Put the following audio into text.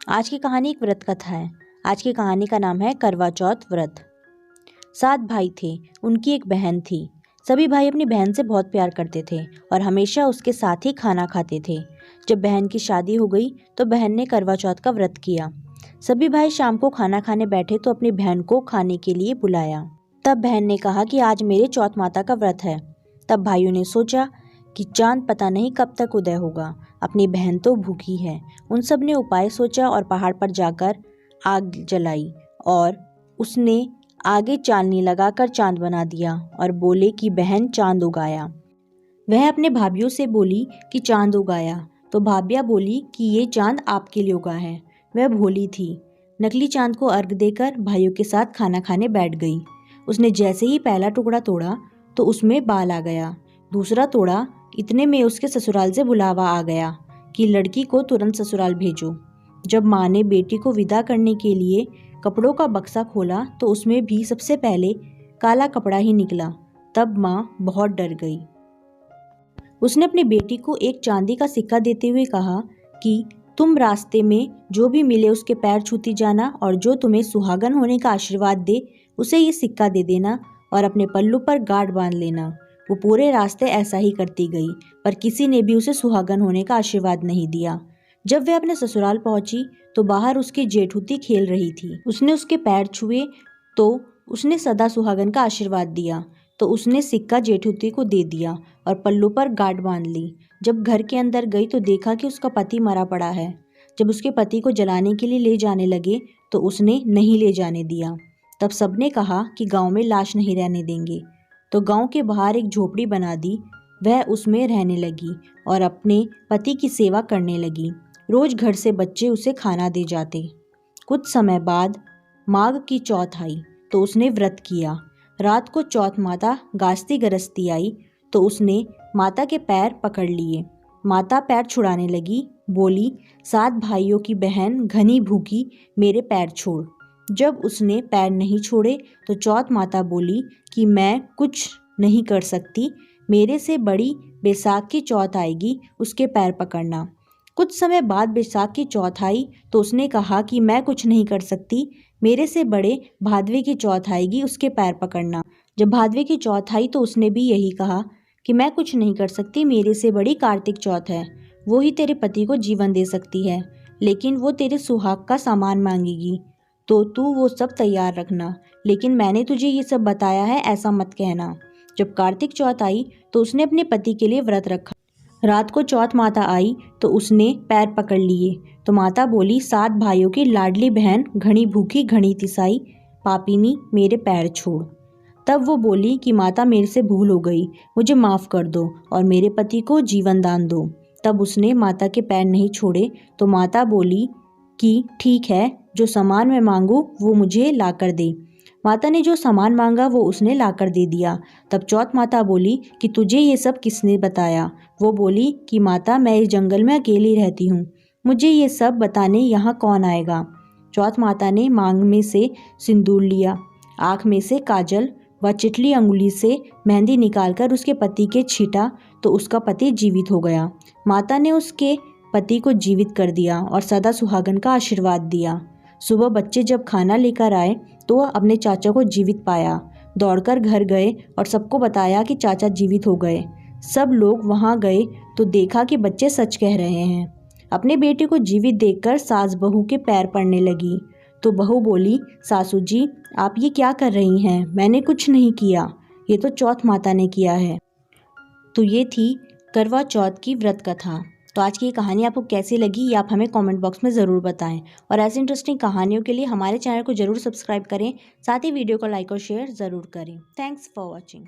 आज की कहानी एक व्रत कथा है। आज की कहानी का नाम है करवा चौथ व्रत। 7 भाई थे, उनकी एक बहन थी। सभी भाई अपनी बहन से बहुत प्यार करते थे और हमेशा उसके साथ ही खाना खाते थे। जब बहन की शादी हो गई तो बहन ने करवा चौथ का व्रत किया। सभी भाई शाम को खाना खाने बैठे तो अपनी बहन को खाने के लिए बुलाया। तब बहन ने कहा कि आज मेरे चौथ माता का व्रत है। तब भाइयों ने सोचा कि चांद पता नहीं कब तक उदय होगा, अपनी बहन तो भूखी है। उन सब ने उपाय सोचा और पहाड़ पर जाकर आग जलाई और उसने आगे चांदनी लगाकर चांद बना दिया और बोले कि बहन चांद उगाया। वह अपने भाभीियों से बोली कि चांद उगाया, तो भाभियाँ बोली कि ये चांद आपके लिए उगा है। वह भोली थी। नकली चांद को अर्घ देकर भाइयों के साथ खाना खाने बैठ गई। उसने जैसे ही पहला टुकड़ा तोड़ा तो उसमें बाल आ गया। दूसरा तोड़ा, इतने में उसके ससुराल से बुलावा आ गया कि लड़की को तुरंत ससुराल भेजो। जब माँ ने बेटी को विदा करने के लिए कपड़ों का बक्सा खोला तो उसमें भी सबसे पहले काला कपड़ा ही निकला। तब माँ बहुत डर गई। उसने अपनी बेटी को एक चांदी का सिक्का देते हुए कहा कि तुम रास्ते में जो भी मिले उसके पैर छूती जाना और जो तुम्हें सुहागन होने का आशीर्वाद दे उसे ये सिक्का दे देना और अपने पल्लू पर गांठ बांध लेना। वो पूरे रास्ते ऐसा ही करती गई, पर किसी ने भी उसे सुहागन होने का आशीर्वाद नहीं दिया। जब वह अपने ससुराल पहुंची तो बाहर उसकी जेठूती खेल रही थी। उसने उसके पैर छुए तो उसने सदा सुहागन का आशीर्वाद दिया। तो उसने सिक्का जेठूती को दे दिया और पल्लू पर गांठ बांध ली। जब घर के अंदर गई तो देखा कि उसका पति मरा पड़ा है। जब उसके पति को जलाने के लिए ले जाने लगे तो उसने नहीं ले जाने दिया। तब सबने कहा कि गांव में लाश नहीं रहने देंगे, तो गांव के बाहर एक झोपड़ी बना दी। वह उसमें रहने लगी और अपने पति की सेवा करने लगी। रोज घर से बच्चे उसे खाना दे जाते। कुछ समय बाद माघ की चौथ आई तो उसने व्रत किया। रात को चौथ माता गाजती गरजती आई तो उसने माता के पैर पकड़ लिए। माता पैर छुड़ाने लगी, बोली 7 भाइयों की बहन घनी भूखी, मेरे पैर छोड़। जब उसने पैर नहीं छोड़े तो चौथ माता बोली कि मैं कुछ नहीं कर सकती, मेरे से बड़ी बैसाख की चौथ आएगी, उसके पैर पकड़ना। कुछ समय बाद बैसाख की चौथ आई तो उसने कहा कि मैं कुछ नहीं कर सकती, मेरे से बड़े भादवे की चौथ आएगी, उसके पैर पकड़ना। जब भादवे की चौथ आई तो उसने भी यही कहा कि मैं कुछ नहीं कर सकती, मेरे से बड़ी कार्तिक चौथ है, वो ही तेरे पति को जीवन दे सकती है, लेकिन वो तेरे सुहाग का सामान मांगेगी, तो तू वो सब तैयार रखना। लेकिन मैंने तुझे ये सब बताया है, ऐसा मत कहना। जब कार्तिक चौथ आई तो उसने अपने पति के लिए व्रत रखा। रात को चौथ माता आई तो उसने पैर पकड़ लिए तो माता बोली 7 भाइयों की लाडली बहन घनी भूखी घनी तिसाई, पापिनी मेरे पैर छोड़। तब वो बोली कि माता मेरे से भूल हो गई, मुझे माफ़ कर दो और मेरे पति को जीवन दान दो। तब उसने माता के पैर नहीं छोड़े तो माता बोली कि ठीक है, जो सामान मैं मांगू वो मुझे ला कर दे। माता ने जो सामान मांगा वो उसने लाकर दे दिया। तब चौथ माता बोली कि तुझे ये सब किसने बताया? वो बोली कि माता मैं इस जंगल में अकेली रहती हूँ, मुझे ये सब बताने यहाँ कौन आएगा। चौथ माता ने मांग में से सिंदूर लिया, आँख में से काजल व चिटली अंगुली से मेहंदी निकालकर उसके पति के छीटा तो उसका पति जीवित हो गया। माता ने उसके पति को जीवित कर दिया और सदा सुहागन का आशीर्वाद दिया। सुबह बच्चे जब खाना लेकर आए तो वह अपने चाचा को जीवित पाया। दौड़कर घर गए और सबको बताया कि चाचा जीवित हो गए। सब लोग वहां गए तो देखा कि बच्चे सच कह रहे हैं। अपने बेटे को जीवित देखकर सास बहू के पैर पड़ने लगी तो बहू बोली, सासू जी आप ये क्या कर रही हैं? मैंने कुछ नहीं किया, ये तो चौथ माता ने किया है। तो ये थी करवा चौथ की व्रत कथा। तो आज की ये कहानी आपको कैसी लगी ये आप हमें कमेंट बॉक्स में ज़रूर बताएं और ऐसी इंटरेस्टिंग कहानियों के लिए हमारे चैनल को ज़रूर सब्सक्राइब करें, साथ ही वीडियो को लाइक और शेयर ज़रूर करें। Thanks for watching.